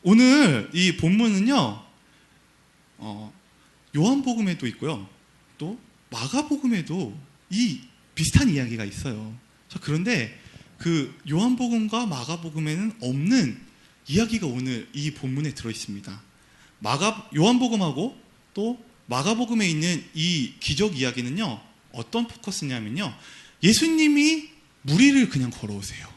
오늘 이 본문은요, 요한복음에도 있고요, 또 마가복음에도 이 비슷한 이야기가 있어요. 자, 그런데 그 요한복음과 마가복음에는 없는 이야기가 오늘 이 본문에 들어있습니다. 요한복음하고 또 마가복음에 있는 이 기적 이야기는요, 어떤 포커스냐면요, 예수님이 물 위를 그냥 걸어오세요.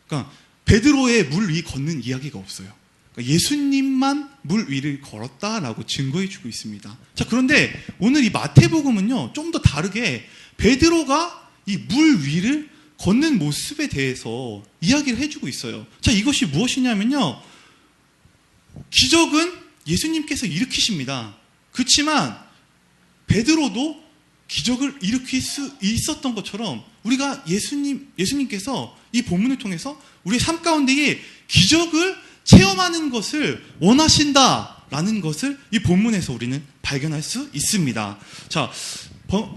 그러니까 베드로의 물 위 걷는 이야기가 없어요. 그러니까 예수님만 물 위를 걸었다라고 증거해주고 있습니다. 자, 그런데 오늘 이 마태복음은요, 좀 더 다르게 베드로가 이 물 위를 걷는 모습에 대해서 이야기를 해주고 있어요. 자, 이것이 무엇이냐면요, 기적은 예수님께서 일으키십니다. 그렇지만 베드로도 기적을 일으킬 수 있었던 것처럼 우리가 예수님께서 이 본문을 통해서 우리의 삶 가운데에 기적을 체험하는 것을 원하신다라는 것을 이 본문에서 우리는 발견할 수 있습니다. 자,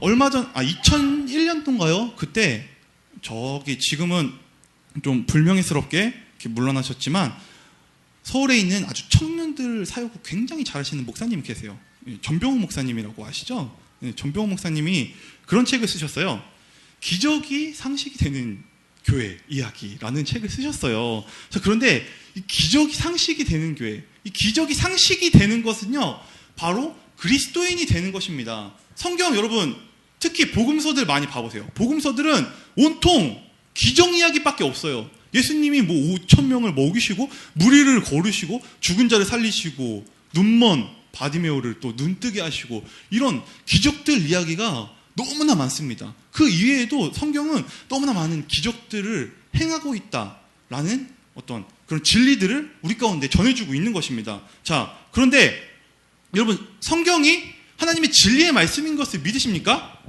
얼마 전 2001년도인가요? 그때 지금은 좀 불명예스럽게 이렇게 물러나셨지만 서울에 있는 아주 청년들 사역을 굉장히 잘하시는 목사님이 계세요. 전병호 목사님이라고 아시죠? 전병호 목사님이 그런 책을 쓰셨어요. 기적이 상식이 되는 교회 이야기라는 책을 쓰셨어요. 자, 그런데 이 기적이 상식이 되는 교회, 이 기적이 상식이 되는 것은요, 바로 그리스도인이 되는 것입니다. 성경 여러분, 특히 복음서들 많이 봐보세요. 복음서들은 온통 기적 이야기밖에 없어요. 예수님이 5,000명을 먹이시고 물 위를 걸으시고 죽은 자를 살리시고 눈먼 바디메오를 또 눈뜨게 하시고 이런 기적들 이야기가 너무나 많습니다. 그 이외에도 성경은 너무나 많은 기적들을 행하고 있다라는 어떤 그런 진리들을 우리 가운데 전해주고 있는 것입니다. 자, 그런데 여러분, 성경이 하나님의 진리의 말씀인 것을 믿으십니까?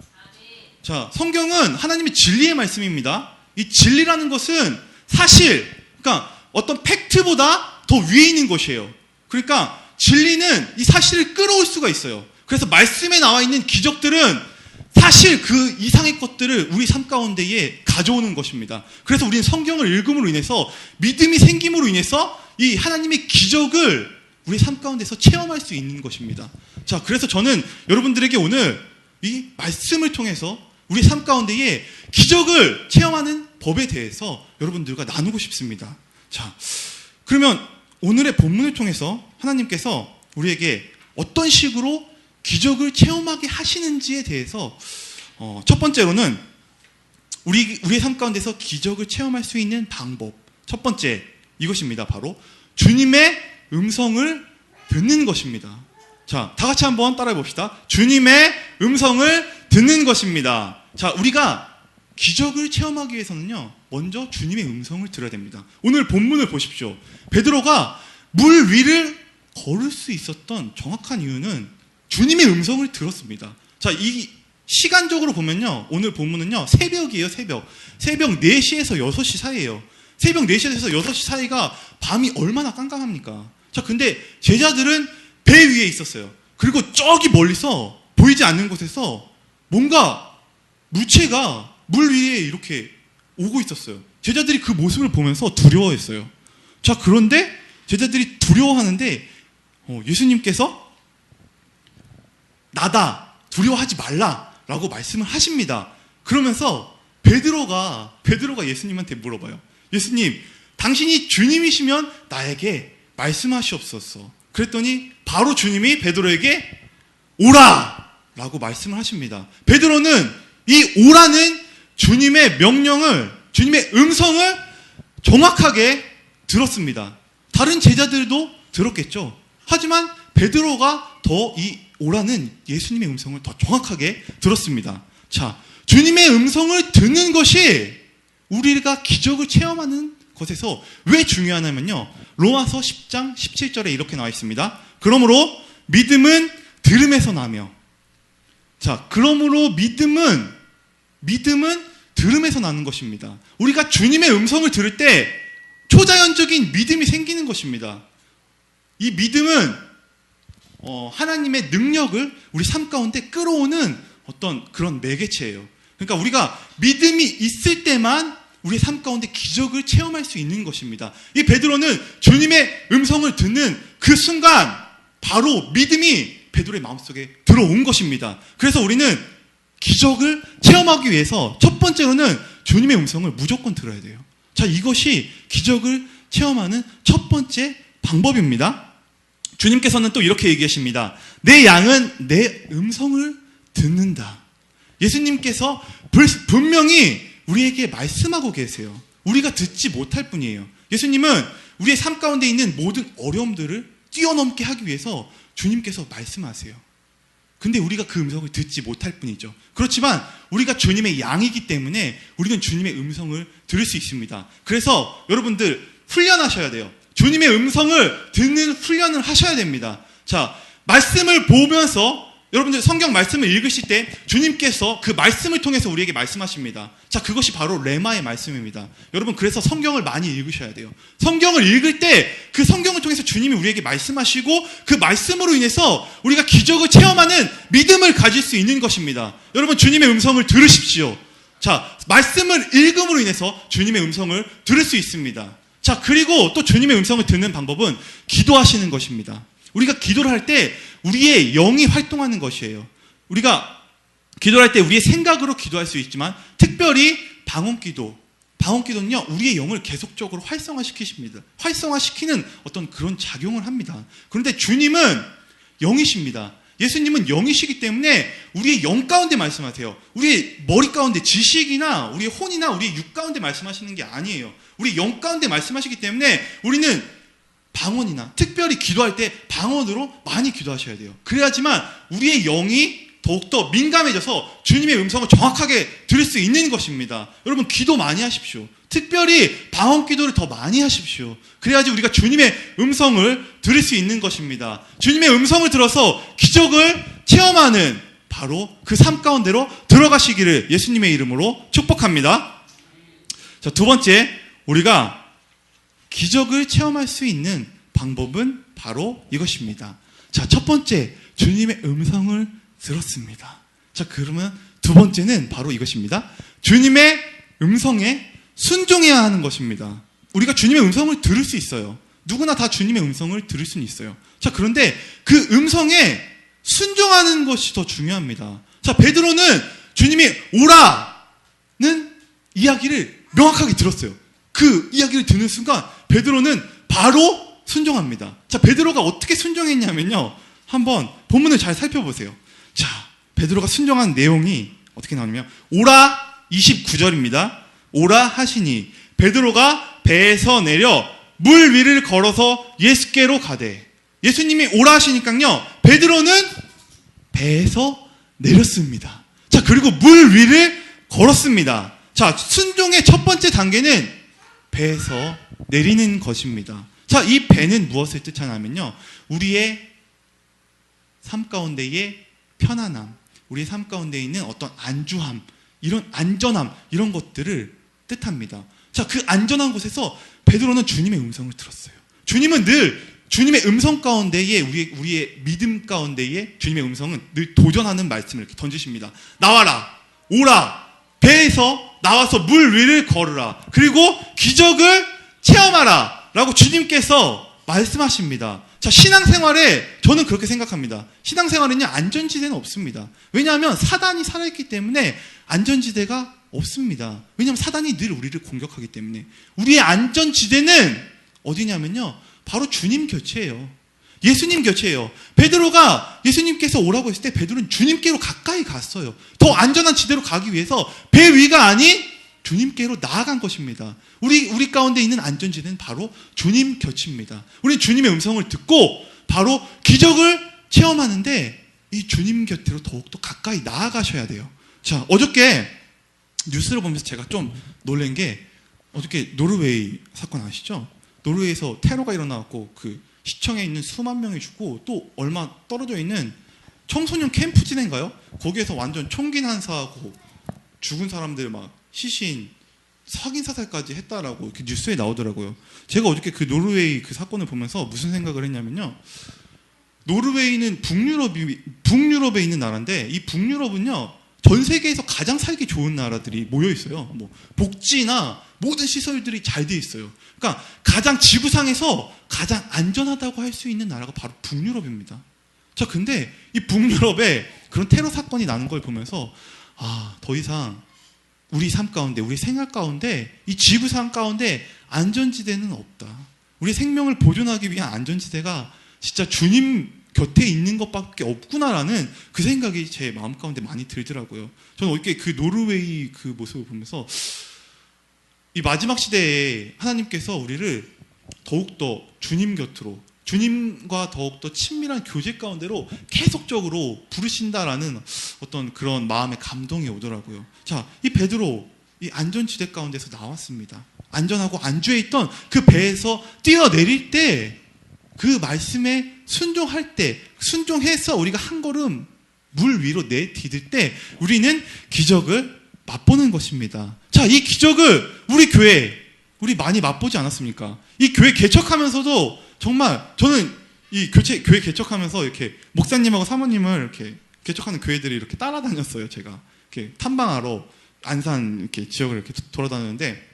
자, 성경은 하나님의 진리의 말씀입니다. 이 진리라는 것은 사실, 그러니까 어떤 팩트보다 더 위에 있는 것이에요. 그러니까 진리는 이 사실을 끌어올 수가 있어요. 그래서 말씀에 나와 있는 기적들은 사실 그 이상의 것들을 우리 삶 가운데에 가져오는 것입니다. 그래서 우리는 성경을 읽음으로 인해서 믿음이 생김으로 인해서 이 하나님의 기적을 우리 삶 가운데서 체험할 수 있는 것입니다. 자, 그래서 저는 여러분들에게 오늘 이 말씀을 통해서 우리 삶 가운데에 기적을 체험하는 법에 대해서 여러분들과 나누고 싶습니다. 자, 그러면 오늘의 본문을 통해서 하나님께서 우리에게 어떤 식으로 기적을 체험하게 하시는지에 대해서 첫 번째로는 우리의 삶 가운데서 기적을 체험할 수 있는 방법, 첫 번째 이것입니다. 바로 주님의 음성을 듣는 것입니다. 자, 다 같이 한번 따라해 봅시다. 주님의 음성을 듣는 것입니다. 자, 우리가 기적을 체험하기 위해서는요, 먼저 주님의 음성을 들어야 됩니다. 오늘 본문을 보십시오. 베드로가 물 위를 걸을 수 있었던 정확한 이유는 주님의 음성을 들었습니다. 자, 이 시간적으로 보면요, 오늘 본문은요, 새벽이에요. 새벽 4시에서 6시 사이예요. 새벽 4시에서 6시 사이가 밤이 얼마나 깜깜합니까? 자, 근데 제자들은 배 위에 있었어요. 그리고 저기 멀리서 보이지 않는 곳에서 뭔가 물체가 물 위에 이렇게 오고 있었어요. 제자들이 그 모습을 보면서 두려워했어요. 자, 그런데 제자들이 두려워하는데 예수님께서 나다, 두려워하지 말라라고 말씀을 하십니다. 그러면서 베드로가 예수님한테 물어봐요. 예수님, 당신이 주님이시면 나에게 말씀하시옵소서. 그랬더니 바로 주님이 베드로에게 오라! 라고 말씀을 하십니다. 베드로는 이 오라는 주님의 명령을, 주님의 음성을 정확하게 들었습니다. 다른 제자들도 들었겠죠. 하지만 베드로가 더 이 오라는 예수님의 음성을 더 정확하게 들었습니다. 자, 주님의 음성을 듣는 것이 우리가 기적을 체험하는 것에서 왜 중요하냐면요, 로마서 10장 17절에 이렇게 나와 있습니다. 그러므로 믿음은 들음에서 나며, 자, 그러므로 믿음은 들음에서 나는 것입니다. 우리가 주님의 음성을 들을 때 초자연적인 믿음이 생기는 것입니다. 이 믿음은 하나님의 능력을 우리 삶 가운데 끌어오는 어떤 그런 매개체예요. 그러니까 우리가 믿음이 있을 때만 우리의 삶 가운데 기적을 체험할 수 있는 것입니다. 이 베드로는 주님의 음성을 듣는 그 순간 바로 믿음이 베드로의 마음속에 들어온 것입니다. 그래서 우리는 기적을 체험하기 위해서 첫 번째로는 주님의 음성을 무조건 들어야 돼요. 자, 이것이 기적을 체험하는 첫 번째 방법입니다. 주님께서는 또 이렇게 얘기하십니다. 내 양은 내 음성을 듣는다. 예수님께서 분명히 우리에게 말씀하고 계세요. 우리가 듣지 못할 뿐이에요. 예수님은 우리의 삶 가운데 있는 모든 어려움들을 뛰어넘게 하기 위해서 주님께서 말씀하세요. 근데 우리가 그 음성을 듣지 못할 뿐이죠. 그렇지만 우리가 주님의 양이기 때문에 우리는 주님의 음성을 들을 수 있습니다. 그래서 여러분들 훈련하셔야 돼요. 주님의 음성을 듣는 훈련을 하셔야 됩니다. 자, 말씀을 보면서 여러분들 성경 말씀을 읽으실 때 주님께서 그 말씀을 통해서 우리에게 말씀하십니다. 자, 그것이 바로 레마의 말씀입니다. 여러분, 그래서 성경을 많이 읽으셔야 돼요. 성경을 읽을 때 그 성경을 통해서 주님이 우리에게 말씀하시고 그 말씀으로 인해서 우리가 기적을 체험하는 믿음을 가질 수 있는 것입니다. 여러분, 주님의 음성을 들으십시오. 자, 말씀을 읽음으로 인해서 주님의 음성을 들을 수 있습니다. 자, 그리고 또 주님의 음성을 듣는 방법은 기도하시는 것입니다. 우리가 기도를 할 때 우리의 영이 활동하는 것이에요. 우리가 기도를 할 때 우리의 생각으로 기도할 수 있지만 특별히 방언기도는요, 우리의 영을 계속적으로 활성화시키는 어떤 그런 작용을 합니다. 그런데 주님은 영이십니다. 예수님은 영이시기 때문에 우리의 영 가운데 말씀하세요. 우리의 머리 가운데 지식이나 우리의 혼이나 우리의 육 가운데 말씀하시는 게 아니에요. 우리 영 가운데 말씀하시기 때문에 우리는 방언이나 특별히 기도할 때 방언으로 많이 기도하셔야 돼요. 그래야지만 우리의 영이 더욱더 민감해져서 주님의 음성을 정확하게 들을 수 있는 것입니다. 여러분, 기도 많이 하십시오. 특별히 방언 기도를 더 많이 하십시오. 그래야지 우리가 주님의 음성을 들을 수 있는 것입니다. 주님의 음성을 들어서 기적을 체험하는 바로 그 삶 가운데로 들어가시기를 예수님의 이름으로 축복합니다. 자, 두 번째, 우리가 기적을 체험할 수 있는 방법은 바로 이것입니다. 자, 첫 번째, 주님의 음성을 들었습니다. 자, 그러면 두 번째는 바로 이것입니다. 주님의 음성에 순종해야 하는 것입니다. 우리가 주님의 음성을 들을 수 있어요. 누구나 다 주님의 음성을 들을 수는 있어요. 자, 그런데 그 음성에 순종하는 것이 더 중요합니다. 자, 베드로는 주님이 오라는 이야기를 명확하게 들었어요. 그 이야기를 듣는 순간 베드로는 바로 순종합니다. 자, 베드로가 어떻게 순종했냐면요, 한번 본문을 잘 살펴보세요. 자, 베드로가 순종한 내용이 어떻게 나오냐면, 오라 29절입니다. 오라 하시니 베드로가 배에서 내려 물 위를 걸어서 예수께로 가되. 예수님이 오라 하시니까요, 베드로는 배에서 내렸습니다. 자, 그리고 물 위를 걸었습니다. 자, 순종의 첫 번째 단계는 배에서 내리는 것입니다. 자, 이 배는 무엇을 뜻하냐면요, 우리의 삶 가운데의 편안함, 우리의 삶 가운데 있는 어떤 안주함, 이런 안전함, 이런 것들을 뜻합니다. 자, 그 안전한 곳에서 베드로는 주님의 음성을 들었어요. 주님은 늘 주님의 음성 가운데에 우리의 믿음 가운데에 주님의 음성은 늘 도전하는 말씀을 이렇게 던지십니다. 나와라, 오라, 배에서 나와서 물 위를 걸으라, 그리고 기적을 체험하라 라고 주님께서 말씀하십니다. 자, 신앙생활에 저는 그렇게 생각합니다. 신앙생활에는 안전지대는 없습니다. 왜냐하면 사단이 살아있기 때문에 안전지대가 없습니다. 왜냐하면 사단이 늘 우리를 공격하기 때문에. 우리의 안전지대는 어디냐면요, 바로 주님 곁이에요. 예수님 곁이에요. 베드로가 예수님께서 오라고 했을 때 베드로는 주님께로 가까이 갔어요. 더 안전한 지대로 가기 위해서 배 위가 아닌 주님께로 나아간 것입니다. 우리 가운데 있는 안전지대는 바로 주님 곁입니다. 우리는 주님의 음성을 듣고 바로 기적을 체험하는데 이 주님 곁으로 더욱더 가까이 나아가셔야 돼요. 자, 어저께 뉴스를 보면서 제가 좀 놀란 게, 어저께 노르웨이 사건 아시죠? 노르웨이에서 테러가 일어나고 그 시청에 있는 수만 명이 죽고 또 얼마 떨어져 있는 청소년 캠프지대인가요? 거기에서 완전 총기 난사하고 죽은 사람들 막 시신 확인 사살까지 했다라고 이렇게 뉴스에 나오더라고요. 제가 어저께 그 노르웨이 그 사건을 보면서 무슨 생각을 했냐면요, 노르웨이는 북유럽에 있는 나라인데 이 북유럽은요, 전 세계에서 가장 살기 좋은 나라들이 모여 있어요. 뭐 복지나 모든 시설들이 잘 돼 있어요. 그러니까 가장 지구상에서 가장 안전하다고 할 수 있는 나라가 바로 북유럽입니다. 자, 근데 이 북유럽에 그런 테러 사건이 나는 걸 보면서 더 이상 우리 삶 가운데, 우리 생활 가운데, 이 지구상 가운데 안전지대는 없다. 우리 생명을 보존하기 위한 안전지대가 진짜 주님 곁에 있는 것밖에 없구나라는 그 생각이 제 마음 가운데 많이 들더라고요. 저는 어저께 그 노르웨이 그 모습을 보면서 이 마지막 시대에 하나님께서 우리를 더욱더 주님 곁으로, 주님과 더욱더 친밀한 교제 가운데로 계속적으로 부르신다라는 어떤 그런 마음의 감동이 오더라고요. 자, 이 베드로 이 안전지대 가운데서 나왔습니다. 안전하고 안주해 있던 그 배에서 뛰어내릴 때, 그 말씀에 순종할 때, 순종해서 우리가 한 걸음 물 위로 내디딜 때 우리는 기적을 맛보는 것입니다. 자, 이 기적을 우리 교회, 우리 많이 맛보지 않았습니까? 이 교회 개척하면서도 정말 저는 이 교회 개척하면서 이렇게 목사님하고 사모님을 이렇게 개척하는 교회들이 이렇게 따라다녔어요. 제가 이렇게 탐방하러 안산 이렇게 지역을 이렇게 돌아다녔는데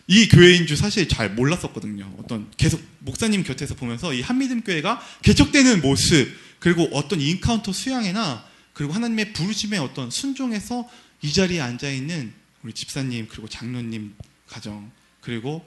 이 교회인 줄 사실 잘 몰랐었거든요. 어떤 계속 목사님 곁에서 보면서 이 한미듬 교회가 개척되는 모습, 그리고 어떤 인카운터 수양회나 그리고 하나님의 부르심의 어떤 순종에서 이 자리에 앉아 있는 우리 집사님, 그리고 장로님 가정, 그리고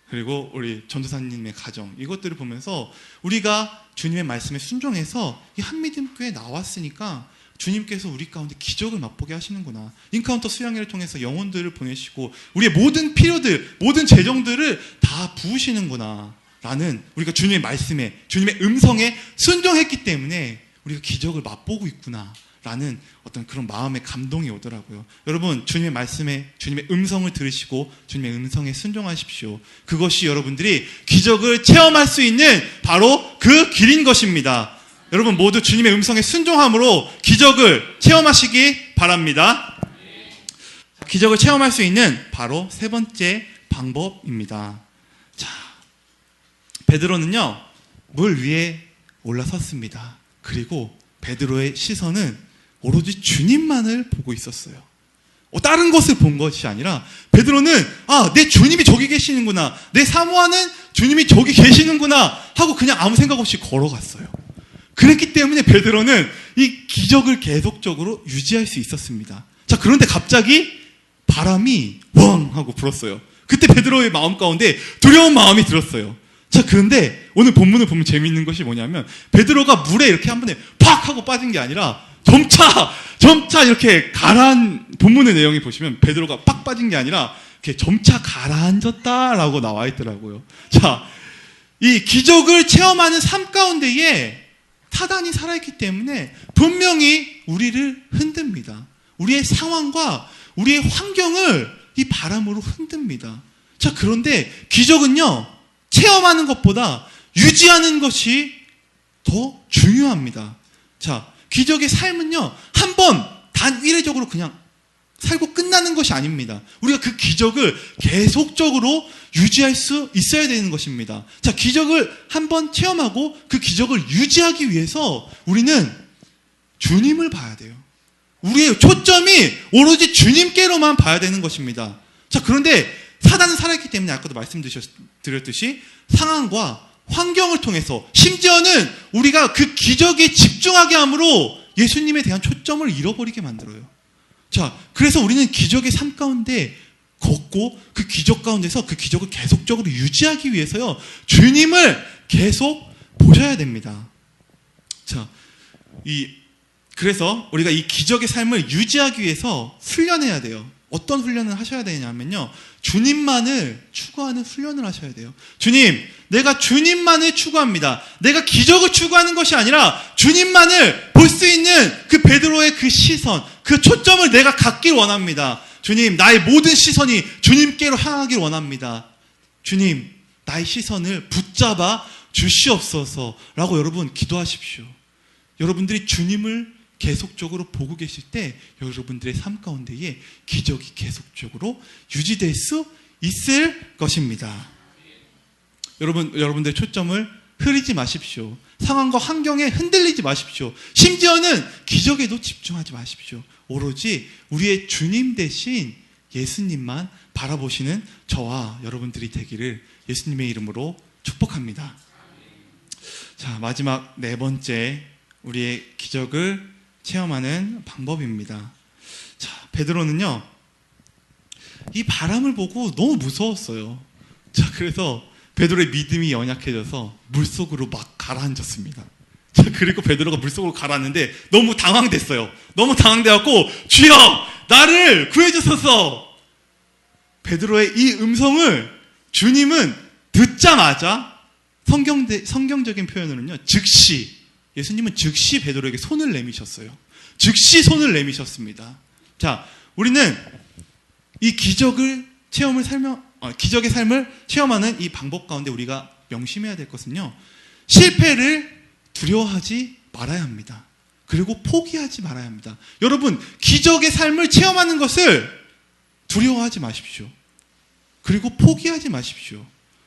그리고 우리 전도사님의 가정, 이것들을 보면서 우리가 주님의 말씀에 순종해서 이 한미듬 교회에 나왔으니까 주님께서 우리 가운데 기적을 맛보게 하시는구나. 인카운터 수양회를 통해서 영혼들을 보내시고 우리의 모든 필요들, 모든 재정들을 다 부으시는구나 라는, 우리가 주님의 말씀에, 주님의 음성에 순종했기 때문에 우리가 기적을 맛보고 있구나 라는 어떤 그런 마음의 감동이 오더라고요. 여러분, 주님의 말씀에, 주님의 음성을 들으시고 주님의 음성에 순종하십시오. 그것이 여러분들이 기적을 체험할 수 있는 바로 그 길인 것입니다. 여러분 모두 주님의 음성에 순종함으로 기적을 체험하시기 바랍니다. 기적을 체험할 수 있는 바로 세 번째 방법입니다. 자, 베드로는요, 물 위에 올라섰습니다. 그리고 베드로의 시선은 오로지 주님만을 보고 있었어요. 다른 것을 본 것이 아니라 베드로는 내 주님이 저기 계시는구나, 내 사모하는 주님이 저기 계시는구나 하고 그냥 아무 생각 없이 걸어갔어요. 그랬기 때문에 베드로는 이 기적을 계속적으로 유지할 수 있었습니다. 자, 그런데 갑자기 바람이 왕 하고 불었어요. 그때 베드로의 마음 가운데 두려운 마음이 들었어요. 자, 그런데 오늘 본문을 보면 재미있는 것이 뭐냐면 베드로가 물에 이렇게 한 번에 팍 하고 빠진 게 아니라 점차 이렇게 본문의 내용이 보시면 베드로가 팍 빠진 게 아니라 이렇게 점차 가라앉았다라고 나와 있더라고요. 자, 이 기적을 체험하는 삶 가운데에 사단이 살아있기 때문에 분명히 우리를 흔듭니다. 우리의 상황과 우리의 환경을 이 바람으로 흔듭니다. 자, 그런데 기적은요, 체험하는 것보다 유지하는 것이 더 중요합니다. 자, 기적의 삶은요, 한 번 단일회적으로 그냥 살고 끝나는 것이 아닙니다. 우리가 그 기적을 계속적으로 유지할 수 있어야 되는 것입니다. 자, 기적을 한번 체험하고 그 기적을 유지하기 위해서 우리는 주님을 봐야 돼요. 우리의 초점이 오로지 주님께로만 봐야 되는 것입니다. 자, 그런데 사단은 살아있기 때문에 아까도 말씀드렸듯이 상황과 환경을 통해서, 심지어는 우리가 그 기적에 집중하게 함으로 예수님에 대한 초점을 잃어버리게 만들어요. 자, 그래서 우리는 기적의 삶 가운데 걷고 그 기적 가운데서 그 기적을 계속적으로 유지하기 위해서요, 주님을 계속 보셔야 됩니다. 자, 그래서 우리가 이 기적의 삶을 유지하기 위해서 훈련해야 돼요. 어떤 훈련을 하셔야 되냐면요, 주님만을 추구하는 훈련을 하셔야 돼요. 주님, 내가 주님만을 추구합니다. 내가 기적을 추구하는 것이 아니라 주님만을 볼 수 있는 그 베드로의 그 시선, 그 초점을 내가 갖길 원합니다. 주님, 나의 모든 시선이 주님께로 향하길 원합니다. 주님, 나의 시선을 붙잡아 주시옵소서라고 여러분 기도하십시오. 여러분들이 주님을 계속적으로 보고 계실 때 여러분들의 삶 가운데에 기적이 계속적으로 유지될 수 있을 것입니다. 여러분들의 초점을 흐리지 마십시오. 상황과 환경에 흔들리지 마십시오. 심지어는 기적에도 집중하지 마십시오. 오로지 우리의 주님 대신 예수님만 바라보시는 저와 여러분들이 되기를 예수님의 이름으로 축복합니다. 자, 마지막 네 번째, 우리의 기적을 체험하는 방법입니다. 자, 베드로는요, 이 바람을 보고 너무 무서웠어요. 자, 그래서 베드로의 믿음이 연약해져서 물속으로 막 가라앉았습니다. 자, 그리고 베드로가 물속으로 가라앉는데 너무 당황됐어요. 너무 당황돼갖고, 주여, 나를 구해주소서. 베드로의 이 음성을 주님은 듣자마자 성경적인 표현으로는요, 즉시, 예수님은 즉시 베드로에게 손을 내미셨어요. 즉시 손을 내미셨습니다. 자, 우리는 이 기적의 삶을 체험하는 이 방법 가운데 우리가 명심해야 될 것은요, 실패를 두려워하지 말아야 합니다. 그리고 포기하지 말아야 합니다. 여러분, 기적의 삶을 체험하는 것을 두려워하지 마십시오. 그리고 포기하지 마십시오.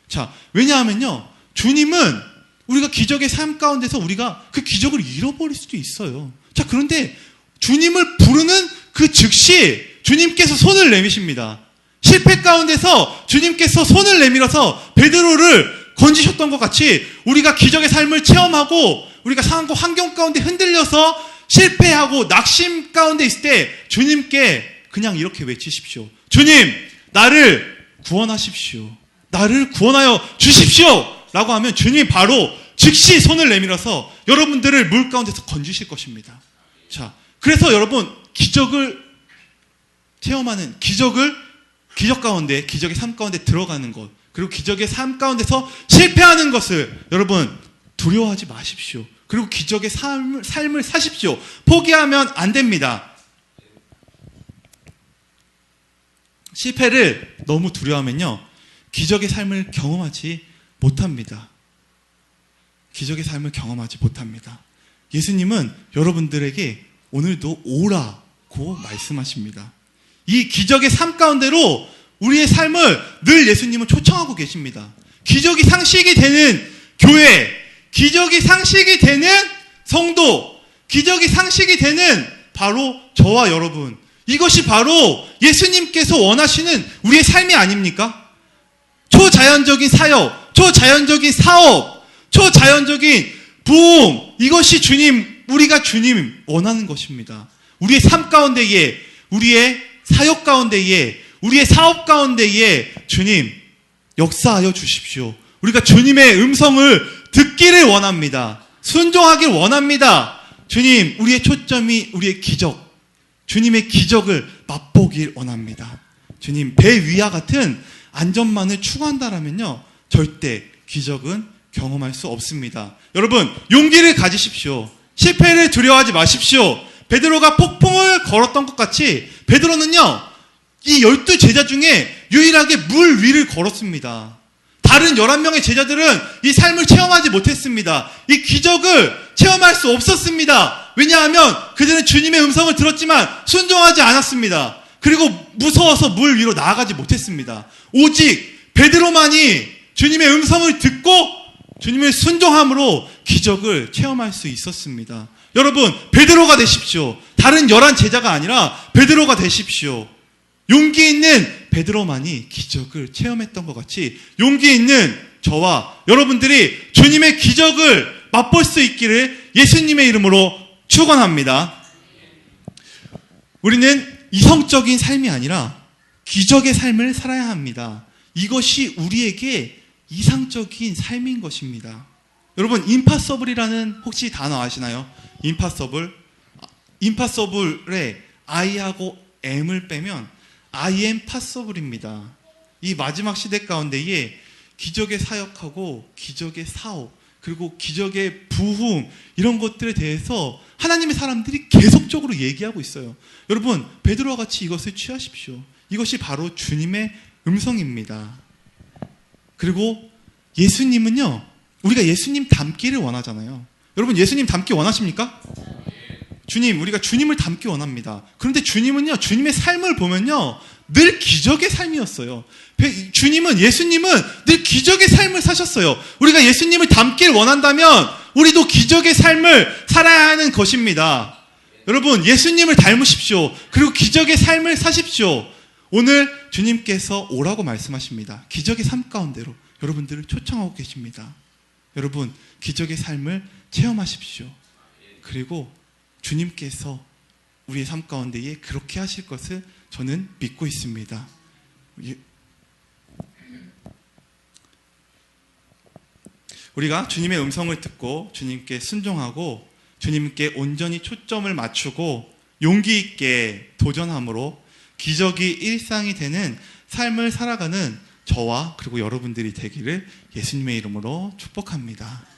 자, 왜냐하면요, 주님은 우리가 기적의 삶 가운데서 우리가 그 기적을 잃어버릴 수도 있어요. 자, 그런데 주님을 부르는 그 즉시 주님께서 손을 내미십니다. 실패 가운데서 주님께서 손을 내밀어서 베드로를 건지셨던 것 같이 우리가 기적의 삶을 체험하고 우리가 상황과 환경 가운데 흔들려서 실패하고 낙심 가운데 있을 때 주님께 그냥 이렇게 외치십시오. 주님, 나를 구원하십시오. 나를 구원하여 주십시오. 라고 하면 주님이 바로 즉시 손을 내밀어서 여러분들을 물 가운데서 건지실 것입니다. 자, 그래서 여러분, 기적을 체험하는, 기적 가운데, 기적의 삶 가운데 들어가는 것, 그리고 기적의 삶 가운데서 실패하는 것을 여러분 두려워하지 마십시오. 그리고 기적의 삶을 사십시오. 포기하면 안 됩니다. 실패를 너무 두려워하면요, 기적의 삶을 경험하지 못합니다. 기적의 삶을 경험하지 못합니다. 예수님은 여러분들에게 오늘도 오라고 말씀하십니다. 이 기적의 삶 가운데로 우리의 삶을 늘 예수님은 초청하고 계십니다. 기적이 상식이 되는 교회, 기적이 상식이 되는 성도, 기적이 상식이 되는 바로 저와 여러분, 이것이 바로 예수님께서 원하시는 우리의 삶이 아닙니까? 초자연적인 사역, 초자연적인 사업, 초자연적인 부흥, 이것이 우리가 주님 원하는 것입니다. 우리의 삶 가운데에, 우리의 사역 가운데에, 우리의 사업 가운데에 주님 역사하여 주십시오. 우리가 주님의 음성을 듣기를 원합니다. 순종하길 원합니다. 주님, 우리의 초점이 우리의 기적, 주님의 기적을 맛보길 원합니다. 주님, 배 위와 같은 안전만을 추구한다라면요, 절대 기적은 경험할 수 없습니다. 여러분, 용기를 가지십시오. 실패를 두려워하지 마십시오. 베드로가 폭풍을 걸었던 것 같이 베드로는요, 이 12제자 중에 유일하게 물 위를 걸었습니다. 다른 11명의 제자들은 이 삶을 체험하지 못했습니다. 이 기적을 체험할 수 없었습니다. 왜냐하면 그들은 주님의 음성을 들었지만 순종하지 않았습니다. 그리고 무서워서 물 위로 나아가지 못했습니다. 오직 베드로만이 주님의 음성을 듣고 주님의 순종함으로 기적을 체험할 수 있었습니다. 여러분, 베드로가 되십시오. 다른 11제자가 아니라 베드로가 되십시오. 용기 있는 베드로만이 기적을 체험했던 것 같이 용기 있는 저와 여러분들이 주님의 기적을 맛볼 수 있기를 예수님의 이름으로 축원합니다. 우리는 이성적인 삶이 아니라 기적의 삶을 살아야 합니다. 이것이 우리에게 이상적인 삶인 것입니다. 여러분, 임파서블이라는 혹시 단어 아시나요? 임파서블에 I하고 M을 빼면 I am possible입니다. 이 마지막 시대 가운데에 기적의 사역하고 기적의 사업, 그리고 기적의 부흥, 이런 것들에 대해서 하나님의 사람들이 계속적으로 얘기하고 있어요. 여러분, 베드로와 같이 이것을 취하십시오. 이것이 바로 주님의 음성입니다. 그리고 예수님은요, 우리가 예수님 닮기를 원하잖아요. 여러분, 예수님 닮기 원하십니까? 주님, 우리가 주님을 닮기 원합니다. 그런데 주님은요, 주님의 삶을 보면요, 늘 기적의 삶이었어요. 예수님은 늘 기적의 삶을 사셨어요. 우리가 예수님을 닮길 원한다면 우리도 기적의 삶을 살아야 하는 것입니다. 여러분, 예수님을 닮으십시오. 그리고 기적의 삶을 사십시오. 오늘 주님께서 오라고 말씀하십니다. 기적의 삶 가운데로 여러분들을 초청하고 계십니다. 여러분, 기적의 삶을 체험하십시오. 그리고 주님께서 우리의 삶 가운데에 그렇게 하실 것을 저는 믿고 있습니다. 우리가 주님의 음성을 듣고 주님께 순종하고 주님께 온전히 초점을 맞추고 용기 있게 도전함으로 기적이 일상이 되는 삶을 살아가는 저와 그리고 여러분들이 되기를 예수님의 이름으로 축복합니다.